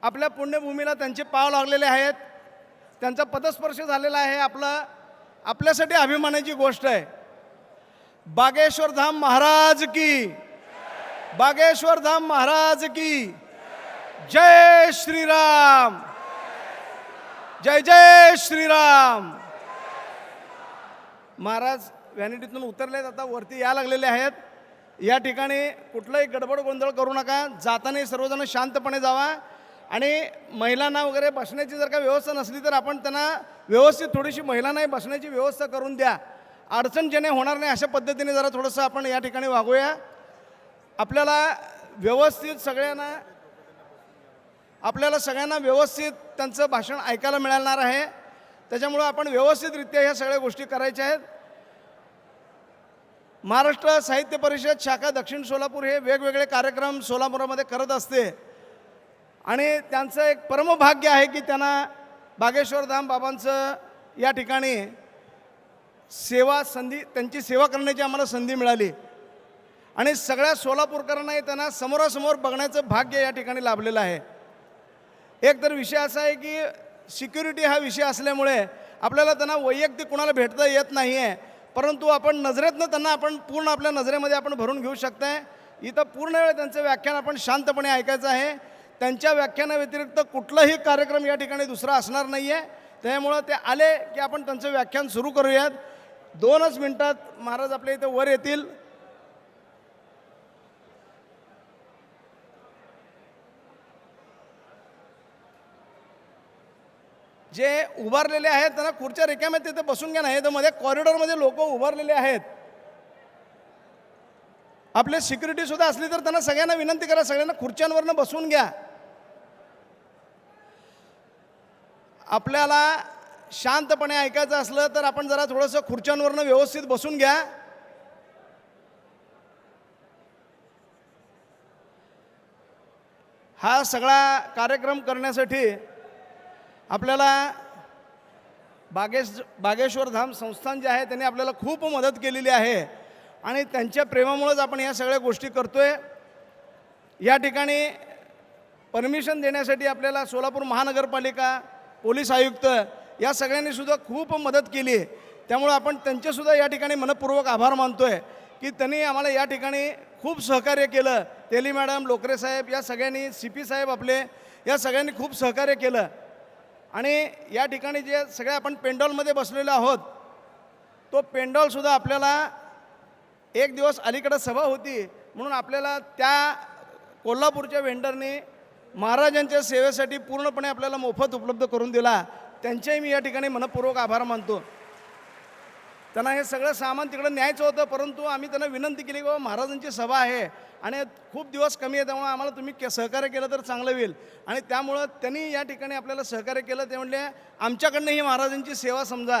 आपल्या पुण्यभूमीला त्यांचे पाव लागलेले आहेत, त्यांचा पदस्पर्श झालेला आहे. आपल्यासाठी अभिमानाची गोष्ट आहे. बागेश्वर धाम महाराज की, बागेश्वर धाम महाराज की जय श्रीराम, जय जय श्रीराम. महाराज व्हॅनिटीतून उतरलेत, आता वरती या लागलेले आहेत. या ठिकाणी कुठलाही गडबड गोंधळ करू नका. जाताना सर्वजण शांतपणे जावा. आणि महिलांना वगैरे बसण्याची जर का व्यवस्था नसली तर आपण त्यांना व्यवस्थित थोडीशी महिलांनाही बसण्याची व्यवस्था करून द्या. अडचण जेणे होणार नाही अशा पद्धतीने जरा थोडंसं आपण या ठिकाणी वागूया. आपल्याला सगळ्यांना व्यवस्थित त्यांचं भाषण ऐकायला मिळणार आहे. त्याच्यामुळं आपण व्यवस्थितरित्या ह्या सगळ्या गोष्टी करायच्या आहेत. महाराष्ट्र साहित्य परिषद शाखा दक्षिण सोलापूर हे वेगवेगळे कार्यक्रम सोलापुरामध्ये करत असते आणि त्यांचं एक परमभाग्य आहे की त्यांना बागेश्वर धाम बाबांचं या ठिकाणी त्यांची सेवा करण्याची आम्हाला संधी मिळाली आणि सगळ्या सोलापूरकरांनाही त्यांना समोरासमोर बघण्याचं भाग्य या ठिकाणी लाभलेलं आहे. एक तर विषय असा आहे की सिक्युरिटी हा विषय असल्यामुळे आपल्याला त्यांना वैयक्तिक कुणाला भेटता येत नाही आहे, परंतु आपण नजरेतनं त्यांना आपण पूर्ण आपल्या नजरेमध्ये आपण भरून घेऊ शकताय. इथं पूर्ण वेळ त्यांचं व्याख्यान आपण शांतपणे ऐकायचं आहे. त्यांच्या व्याख्यानाव्यतिरिक्त कुठलाही कार्यक्रम या ठिकाणी दुसरा असणार नाही आहे. त्यामुळं ते आले की आपण त्यांचं व्याख्यान सुरू करूयात. 2च मिनिटात महाराज आपल्या इथं वर येतील. जे उभारलेले आहेत त्यांना खुर्च्या रिकाम्या तिथे बसून घ्या. नाही तर मध्ये कॉरिडॉरमध्ये लोक उभारलेले आहेत. आपले सिक्युरिटी सुद्धा असली तर त्यांना सगळ्यांना विनंती करा, सगळ्यांना खुर्च्यांवरनं बसून घ्या. आपल्याला शांतपणे ऐकायचं असलं तर आपण जरा थोडंसं खुर्च्यांवरनं व्यवस्थित बसून घ्या. हा सगळा कार्यक्रम करण्यासाठी आपल्याला बागेश्वर धाम संस्थान जे आहे त्यांनी आपल्याला खूप मदत केलेली आहे आणि त्यांच्या प्रेमामुळेच आपण या सगळ्या गोष्टी करतोय. या ठिकाणी परमिशन देण्यासाठी आपल्याला सोलापूर महानगरपालिका, पोलीस आयुक्त या सगळ्यांनी सुद्धा खूप मदत केली. त्यामुळे आपण त्यांचेसुद्धा या ठिकाणी मनपूर्वक आभार मानतोय की त्यांनी आम्हाला या ठिकाणी खूप सहकार्य केलं. तेली मॅडम, लोकरे साहेब या सगळ्यांनी, CP साहेब आपले या सगळ्यांनी खूप सहकार्य केलं. आणि या ठिकाणी जे सगळे आपण पेंडॉलमध्ये बसलेलो आहोत तो पेंडॉलसुद्धा आपल्याला एक दिवस अलीकडे सभा होती म्हणून आपल्याला त्या कोल्हापूरच्या वेंडरनी महाराजांच्या सेवेसाठी पूर्णपणे आपल्याला मोफत उपलब्ध करून दिला. त्यांचेही मी या ठिकाणी मनपूर्वक आभार मानतो. त्यांना हे सगळं सामान तिकडे न्यायचं होतं, परंतु आम्ही त्यांना विनंती केली की बाबा महाराजांची सभा आहे आणि खूप दिवस कमी आहे, त्यामुळे आम्हाला तुम्ही सहकार्य केलं तर चांगलं होईल. आणि त्यामुळं त्यांनी या ठिकाणी आपल्याला सहकार्य केलं. ते म्हणले आमच्याकडनं ही महाराजांची सेवा समजा,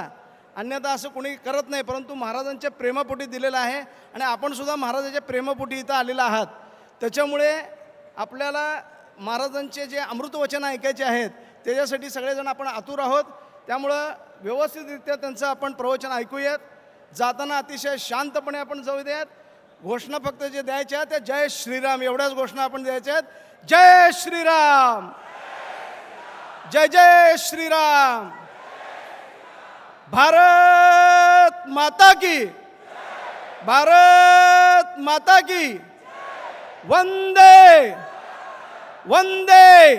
अन्यथा असं कोणी करत नाही, परंतु महाराजांच्या प्रेमापोटी दिलेलं आहे आणि आपणसुद्धा महाराजांच्या प्रेमापोटी इथं आलेलं आहात. त्याच्यामुळे आपल्याला महाराजांचे जे अमृतवचन ऐकायचे आहेत त्याच्यासाठी सगळेजण आपण आतुर आहोत. त्यामुळं व्यवस्थितरित्या त्यांचं आपण प्रवचन ऐकूयात. जाताना अतिशय शांतपणे आपण जाऊ द्यात. घोषणा फक्त जे द्यायच्या आहेत त्या जय श्रीराम एवढ्याच घोषणा आपण द्यायच्या आहेत. जय श्रीराम, जय जय श्रीराम. भारत माता की, भारत माता की. वंदे वंदे